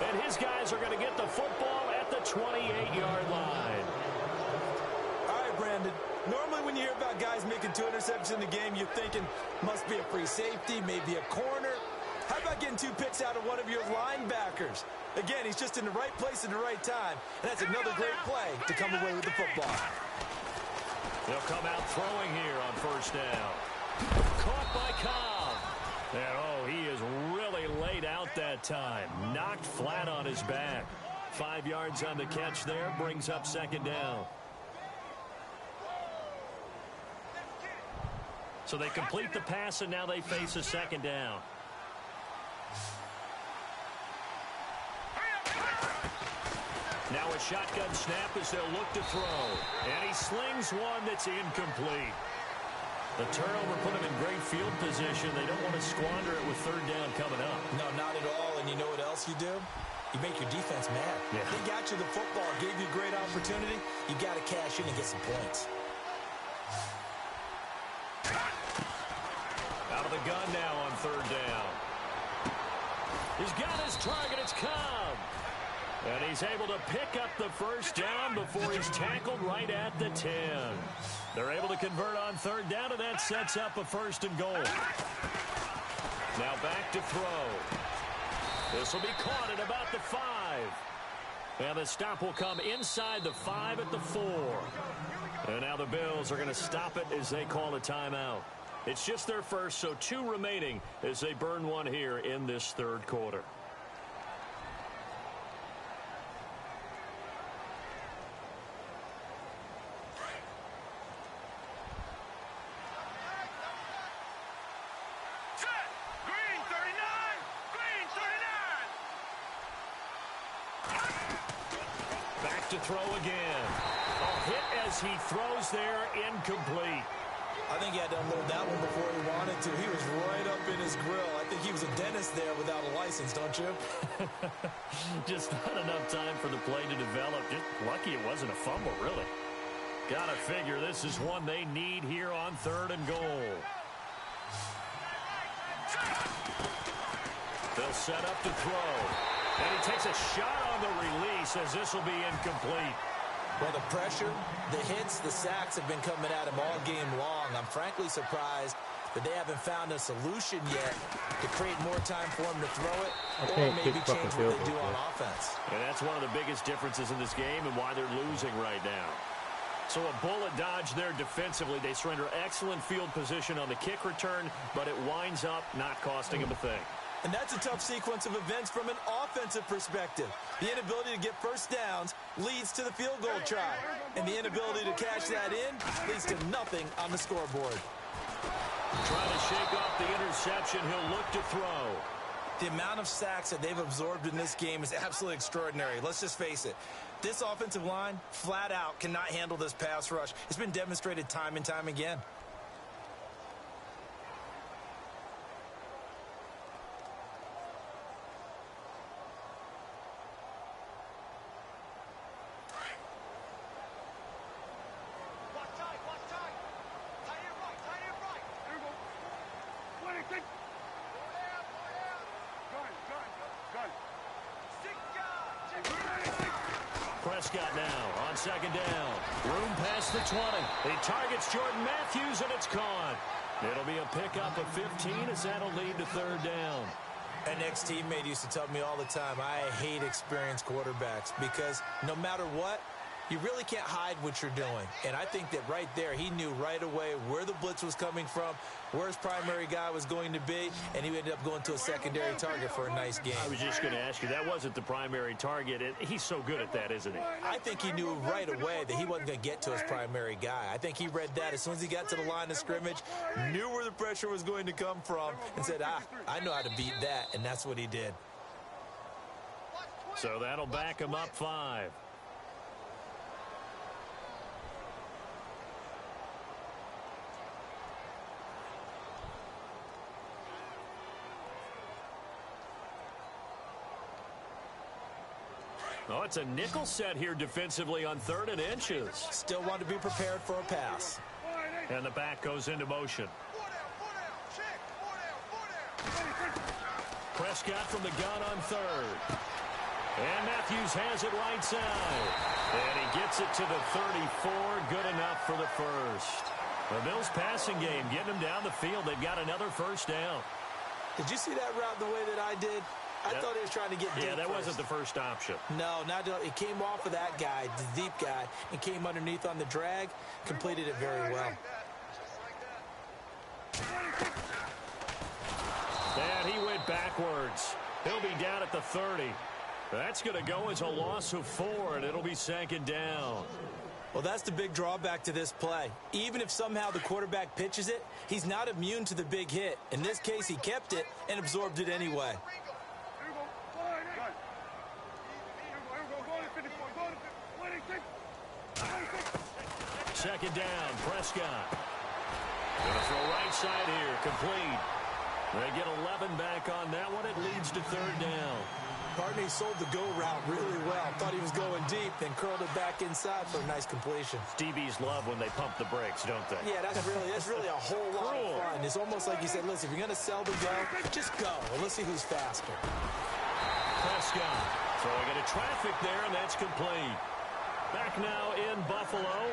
And his guys are going to get the football at the 28-yard line. All right, Brandon. Normally when you hear about guys making 2 interceptions in the game, you're thinking must be a free safety, maybe a corner. How about getting 2 picks out of one of your linebackers? Again, he's just in the right place at the right time. And that's another great play to come away with the football. They'll come out throwing here on first down. Caught by Cobb. And, oh, he is really laid out that time. Knocked flat on his back. 5 yards on the catch there. Brings up second down. So they complete the pass, and now they face a second down. Now a shotgun snap as they'll look to throw. And he slings one that's incomplete. The turnover put him in great field position. They don't want to squander it with third down coming up. No, not at all. And you know what else you do? You make your defense mad. Yeah. They got you the football, gave you a great opportunity. You got to cash in and get some points. Out of the gun now on third down. He's got his target. It's Cobb. And he's able to pick up the first down before he's tackled right at the 10. They're able to convert on third down, and that sets up a 1st and goal. Now back to throw. This will be caught at about the 5. And the stop will come inside the 5 at the 4. And now the Bills are going to stop it as they call a timeout. It's just their first, so 2 remaining as they burn one here in this third quarter. To throw again. A hit as he throws there, incomplete. I think he had to unload that one before he wanted to. He was right up in his grill. I think he was a dentist there without a license, don't you? Just not enough time for the play to develop. Just lucky it wasn't a fumble, really. Gotta figure this is one they need here on third and goal. They'll set up to throw. And he takes a shot on the release as this will be incomplete. Well, the pressure, the hits, the sacks have been coming at him all game long. I'm frankly surprised that they haven't found a solution yet to create more time for him to throw it or maybe change what they do on offense. And that's one of the biggest differences in this game and why they're losing right now. So a bullet dodge there defensively. They surrender excellent field position on the kick return, but it winds up not costing them a thing. And that's a tough sequence of events from an offensive perspective. The inability to get first downs leads to the field goal try. And the inability to cash that in leads to nothing on the scoreboard. Trying to shake off the interception. He'll look to throw. The amount of sacks that they've absorbed in this game is absolutely extraordinary. Let's just face it. This offensive line, flat out, cannot handle this pass rush. It's been demonstrated time and time again. Prescott now on second down. Room past the 20. He targets Jordan Matthews, and it's caught. It'll be a pickup of 15 as that'll lead to third down. An ex-teammate used to tell me all the time, I hate experienced quarterbacks because no matter what, you really can't hide what you're doing. And I think that right there, he knew right away where the blitz was coming from, where his primary guy was going to be, and he ended up going to a secondary target for a nice game. I was just going to ask you, that wasn't the primary target. He's so good at that, isn't he? I think he knew right away that he wasn't going to get to his primary guy. I think he read that as soon as he got to the line of scrimmage, knew where the pressure was going to come from, and said, I know how to beat that, and that's what he did. So that'll back him up 5. Oh, it's a nickel set here defensively on 3rd and inches. Still want to be prepared for a pass. And the back goes into motion. Prescott from the gun on 3rd. And Matthews has it right side. And he gets it to the 34. Good enough for the first. The Bills passing game getting them down the field. They've got another first down. Did you see that route the way that I did? I thought he was trying to get deep. Yeah, that first. wasn't the first option. No, it came off of that guy, the deep guy, and came underneath on the drag. Completed it very well. And he went backwards. He'll be down at the 30. That's going to go as a loss of 4, and it'll be 2nd down. Well, that's the big drawback to this play. Even if somehow the quarterback pitches it, he's not immune to the big hit. In this case, he kept it and absorbed it anyway. Second down, Prescott. Going to throw right side here, complete. They get 11 back on that one. It leads to 3rd down. Partney sold the go route really well. Thought he was going deep, then curled it back inside for a nice completion. DBs love when they pump the brakes, don't they? Yeah, that's really a whole lot of fun. It's almost like you said, listen, if you're going to sell the go, just go. Well, let's see who's faster. Prescott throwing into traffic there, and that's complete. Back now in Buffalo.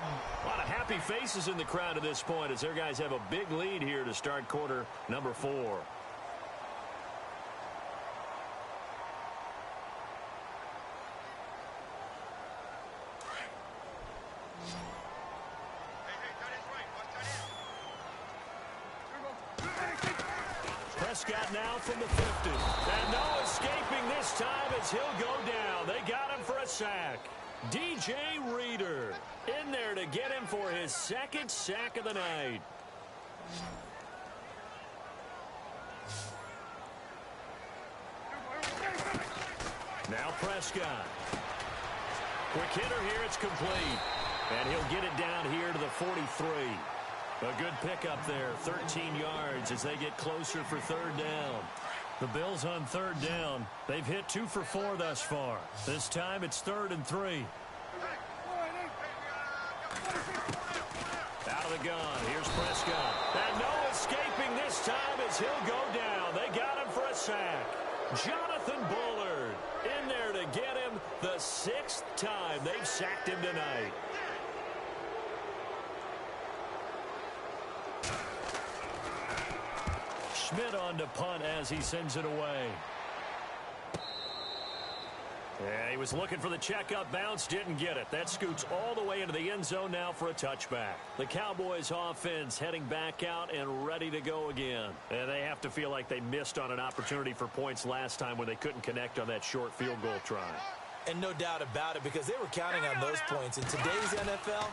A lot of happy faces in the crowd at this point as their guys have a big lead here to start quarter number 4. Prescott now from the 50. And no escaping this time as he'll go down. They got him for a sack. DJ Reader in there to get him for his 2nd sack of the night. Now Prescott. Quick hitter here, it's complete. And he'll get it down here to the 43. A good pickup there, 13 yards as they get closer for 3rd down. The Bills on 3rd down. They've hit 2 for 4 thus far. This time it's 3rd and 3. Out of the gun. Here's Prescott. And no escaping this time as he'll go down. They got him for a sack. Jonathan Bullard in there to get him the 6th time they've sacked him tonight. Schmidt on to punt as he sends it away. Yeah, he was looking for the checkup bounce, didn't get it. That scoots all the way into the end zone now for a touchback. The Cowboys offense heading back out and ready to go again. And they have to feel like they missed on an opportunity for points last time when they couldn't connect on that short field goal try. And no doubt about it, because they were counting on those points. In today's NFL,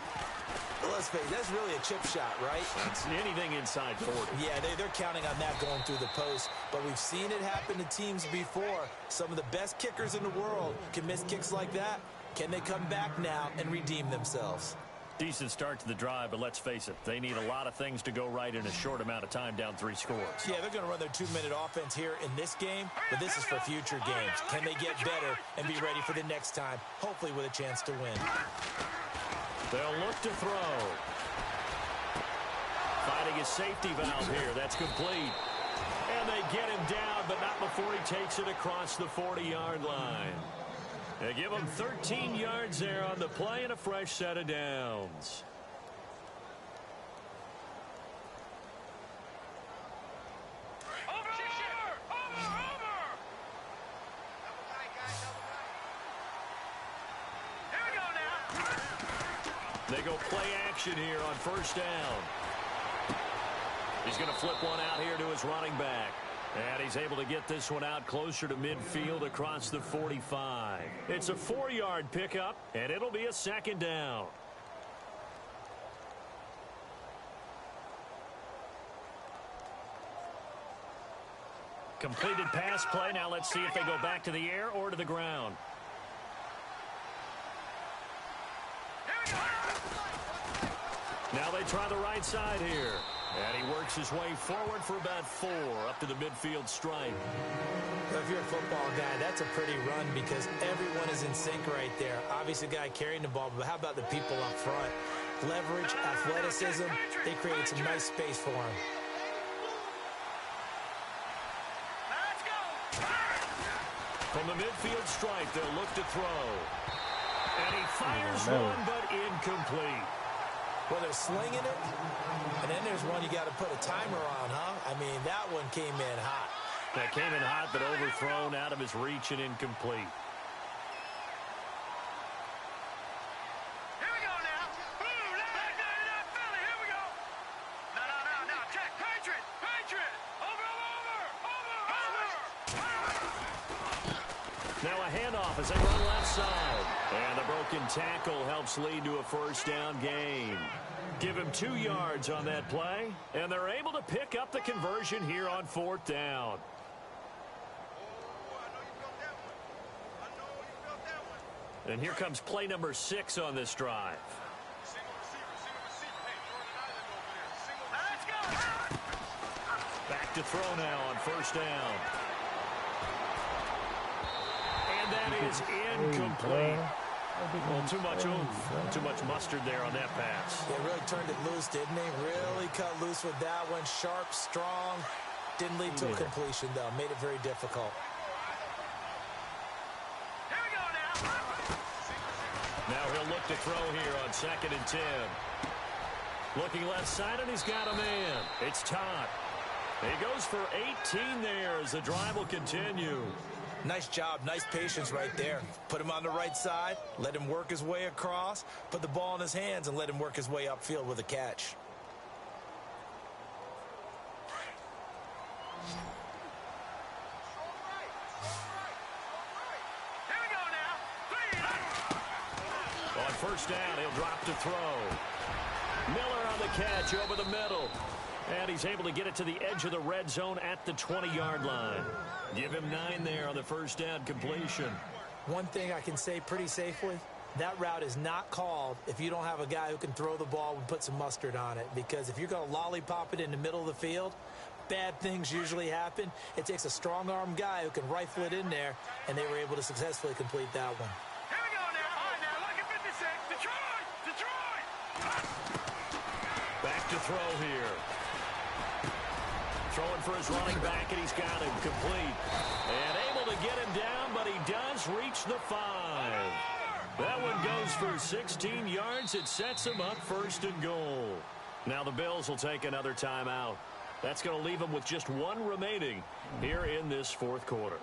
let's face it, that's really a chip shot, right? It's anything inside 40. Yeah, they're counting on that going through the post. But we've seen it happen to teams before. Some of the best kickers in the world can miss kicks like that. Can they come back now and redeem themselves? Decent start to the drive, but let's face it, they need a lot of things to go right in a short amount of time, down 3 scores. Yeah, they're going to run their 2-minute offense here in this game, but this is for future games. Can they get better and be ready for the next time, hopefully with a chance to win? They'll look to throw. Finding a safety valve here. That's complete. And they get him down, but not before he takes it across the 40-yard line. They give him 13 yards there on the play and a fresh set of downs. They go play action here on first down. He's going to flip one out here to his running back. And he's able to get this one out closer to midfield across the 45. It's a 4-yard pickup, and it'll be a second down. Completed pass play. Now let's see if they go back to the air or to the ground. Now they try the right side here. And he works his way forward for about 4 up to the midfield stripe. If you're a football guy, that's a pretty run because everyone is in sync right there. Obviously, the guy carrying the ball, but how about the people up front? Leverage, athleticism, they created some nice space for him. From the midfield stripe, they'll look to throw. And he fires one, but incomplete. Well, they're slinging it, and then there's one you got to put a timer on, huh? I mean, that one came in hot. That came in hot, but overthrown out of his reach and incomplete. Here we go now. Boom, back down Philly. Here we go. No. Check. Patriot. Over. Now a handoff as they run left side. And the broken tackle helps lead to a first down gain. Give him 2 yards on that play, and they're able to pick up the conversion here on 4th down. And here comes play number 6 on this drive. Back to throw now on first down. And that is incomplete. Well, too much oomph, too much mustard there on that pass. They really turned it loose, didn't they? Really cut loose with that one. Sharp, strong. Didn't lead to a completion, though. Made it very difficult. Here we go now. Now he'll look to throw here on 2nd and 10. Looking left side, and he's got a man. It's Todd. He goes for 18 there as the drive will continue. Nice job, nice patience right there. Put him on the right side, let him work his way across, put the ball in his hands, and let him work his way upfield with a catch. Here we go now. On first down, he'll drop to throw. Miller on the catch over the middle. And he's able to get it to the edge of the red zone at the 20-yard line. Give him 9 there on the first down completion. One thing I can say pretty safely, that route is not called if you don't have a guy who can throw the ball and put some mustard on it. Because if you're going to lollipop it in the middle of the field, bad things usually happen. It takes a strong-arm guy who can rifle it in there, and they were able to successfully complete that one. Here we go now. All right, now look at 56. Detroit. Back to throw here. Throwing for his running back, and he's got him complete. And able to get him down, but he does reach the 5. That one goes for 16 yards. It sets him up 1st and goal. Now the Bills will take another timeout. That's going to leave them with just one remaining here in this fourth quarter.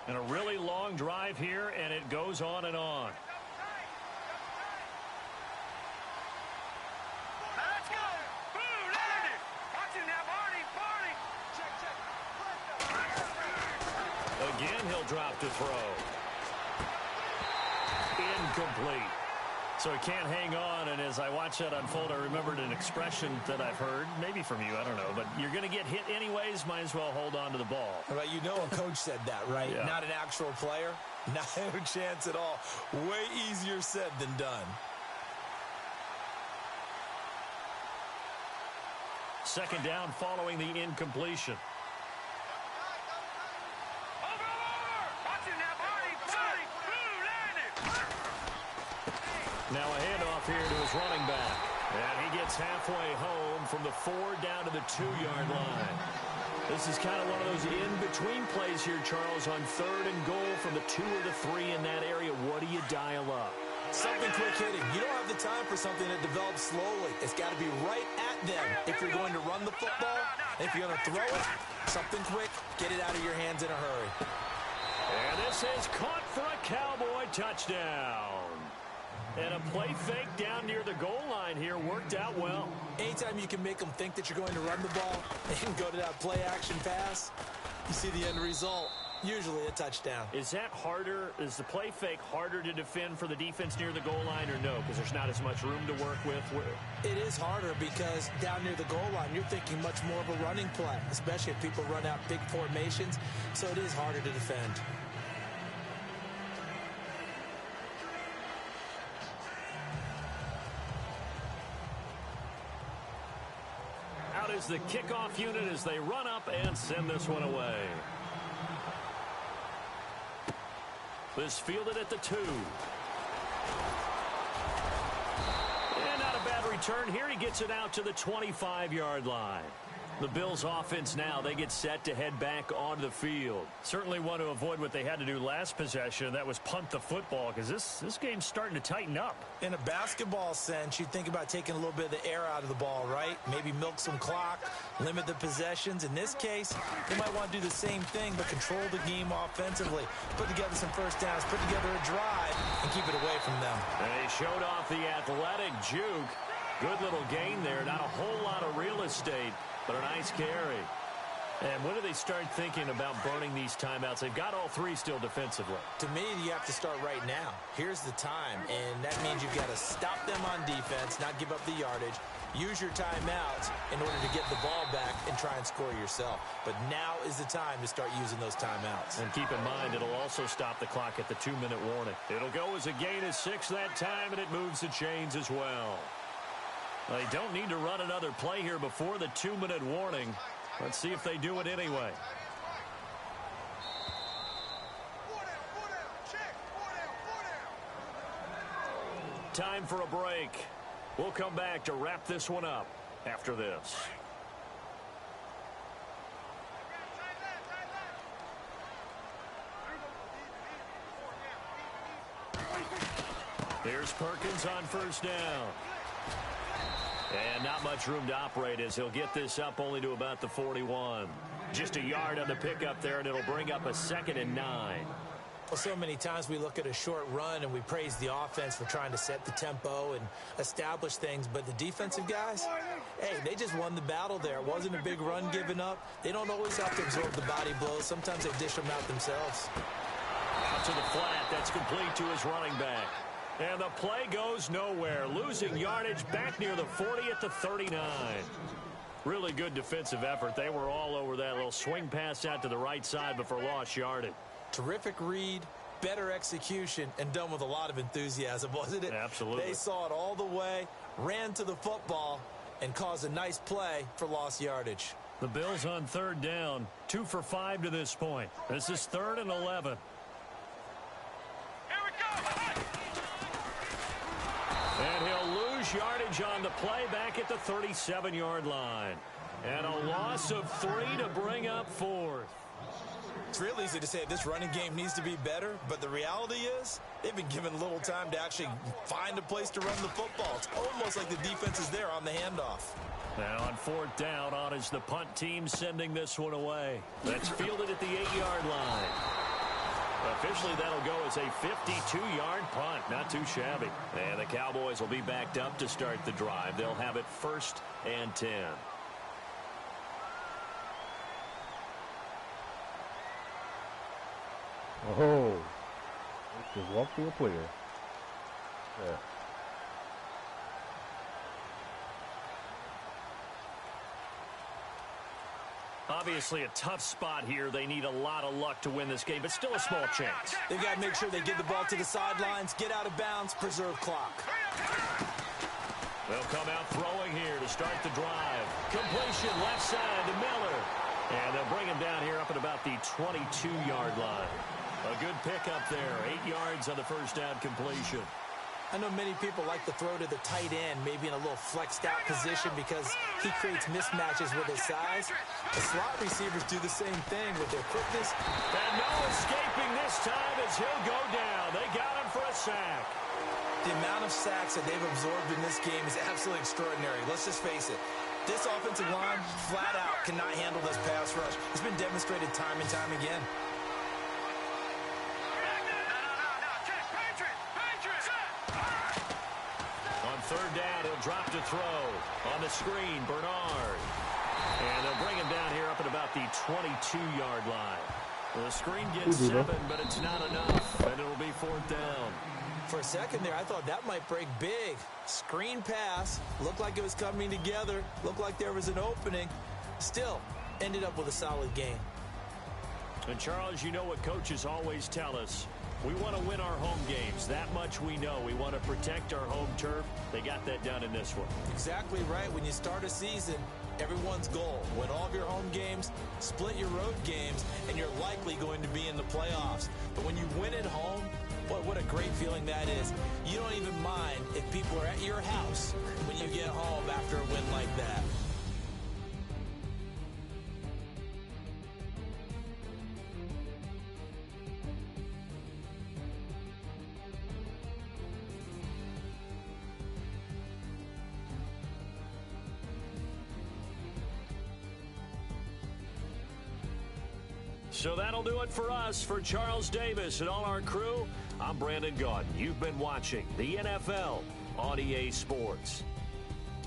And a really long drive here, and it goes on and on. Let's go. Boom, land it. Watch him now, Barney. Check. Again, he'll drop to throw. Incomplete. So he can't hang on, and as I watch that unfold, I remembered an expression that I've heard, maybe from you, I don't know, but you're going to get hit anyways, might as well hold on to the ball. Right, you know a coach said that, right? Yeah. Not an actual player. Not a chance at all. Way easier said than done. Second down following the incompletion. Now a handoff here to his running back. And he gets halfway home from the 4 down to the 2-yard line. This is kind of one of those in-between plays here, Charles, on 3rd and goal from the 2 or the 3 in that area. What do you dial up? Something quick hitting. You don't have the time for something that develops slowly. It's got to be right at them if you're going to run the football. If you're going to throw it, something quick, get it out of your hands in a hurry. And this is caught for a Cowboy touchdown. And a play fake down near the goal line here worked out well. Anytime you can make them think that you're going to run the ball and go to that play-action pass, you see the end result, usually a touchdown. Is that harder? Is the play fake harder to defend for the defense near the goal line or no? Because there's not as much room to work with? It is harder because down near the goal line, you're thinking much more of a running play, especially if people run out big formations. So it is harder to defend. Is the kickoff unit as they run up and send this one away. This fielded at the 2. And not a bad return here. He gets it out to the 25-yard line. The Bills offense now, they get set to head back onto the field. Certainly want to avoid what they had to do last possession. That was punt the football because this game's starting to tighten up. In a basketball sense, you think about taking a little bit of the air out of the ball, right? Maybe milk some clock, limit the possessions. In this case, they might want to do the same thing but control the game offensively. Put together some first downs, put together a drive, and keep it away from them. And they showed off the athletic juke. Good little gain there. Not a whole lot of real estate, but a nice carry. And when do they start thinking about burning these timeouts? They've got all 3 still defensively. To me, you have to start right now. Here's the time, and that means you've got to stop them on defense, not give up the yardage. Use your timeouts in order to get the ball back and try and score yourself. But now is the time to start using those timeouts. And keep in mind, it'll also stop the clock at the 2-minute warning. It'll go as a gain of 6 that time, and it moves the chains as well. They don't need to run another play here before the 2-minute warning. Let's see if they do it anyway. Time for a break. We'll come back to wrap this one up after this. Here's Perkins on first down. And not much room to operate as he'll get this up only to about the 41. Just a yard on the pickup there, and it'll bring up a 2nd and 9. Well, so many times we look at a short run and we praise the offense for trying to set the tempo and establish things. But the defensive guys, hey, they just won the battle there. It wasn't a big run given up. They don't always have to absorb the body blows. Sometimes they dish them out themselves. Out to the flat. That's complete to his running back. And the play goes nowhere. Losing yardage back near the 40 at the 39. Really good defensive effort. They were all over that little swing pass out to the right side, but for lost yardage. Terrific read, better execution, and done with a lot of enthusiasm, wasn't it? Absolutely. They saw it all the way, ran to the football, and caused a nice play for lost yardage. The Bills on 3rd down, 2 for 5 to this point. This is 3rd and 11. And he'll lose yardage on the play back at the 37-yard line. And a loss of 3 to bring up 4th. It's real easy to say this running game needs to be better, but the reality is they've been given little time to actually find a place to run the football. It's almost like the defense is there on the handoff. Now on 4th down, on is the punt team sending this one away. That's fielded at the 8-yard line. Officially, that'll go as a 52-yard punt. Not too shabby. And the Cowboys will be backed up to start the drive. They'll have it 1st and 10. Oh, just walk through a player. Yeah. Obviously a tough spot here. They need a lot of luck to win this game, but still a small chance. They've got to make sure they get the ball to the sidelines, get out of bounds, preserve clock. They'll come out throwing here to start the drive. Completion left side to Miller. And they'll bring him down here up at about the 22-yard line. A good pickup there. 8 yards on the first down completion. I know many people like to throw to the tight end, maybe in a little flexed out position because he creates mismatches with his size. The slot receivers do the same thing with their quickness. And no escaping this time as he'll go down. They got him for a sack. The amount of sacks that they've absorbed in this game is absolutely extraordinary. Let's just face it. This offensive line, flat out, cannot handle this pass rush. It's been demonstrated time and time again. On 3rd down, he'll drop to throw. On the screen, Bernard. And they'll bring him down here up at about the 22-yard line. The screen gets 7, but it's not enough. And it'll be 4th down. For a second there, I thought that might break big. Screen pass. Looked like it was coming together. Looked like there was an opening. Still, ended up with a solid game. And, Charles, you know what coaches always tell us. We want to win our home games. That much we know. We want to protect our home turf. They got that done in this one. Exactly right. When you start a season, everyone's goal: win all of your home games, split your road games, and you're likely going to be in the playoffs. But when you win at home, what a great feeling that is. You don't even mind if people are at your house when you get home after a win like that. So that'll do it for us. For Charles Davis and all our crew, I'm Brandon Gaudin. You've been watching the NFL on EA Sports.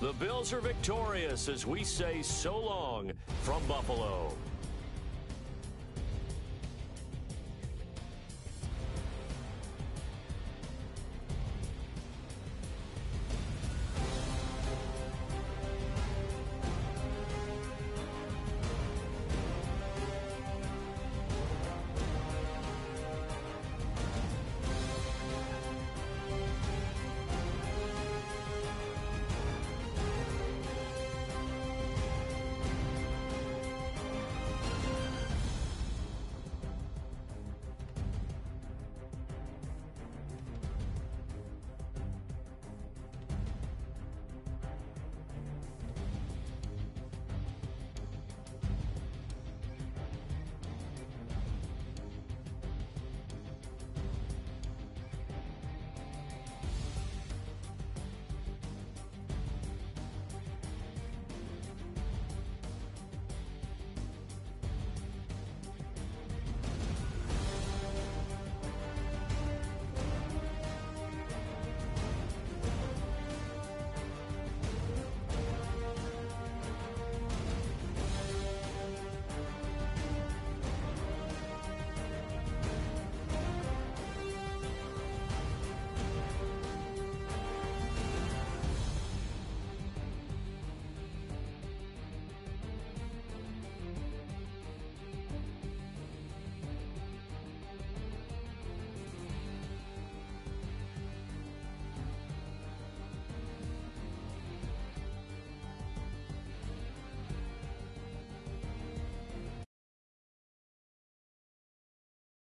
The Bills are victorious as we say so long from Buffalo.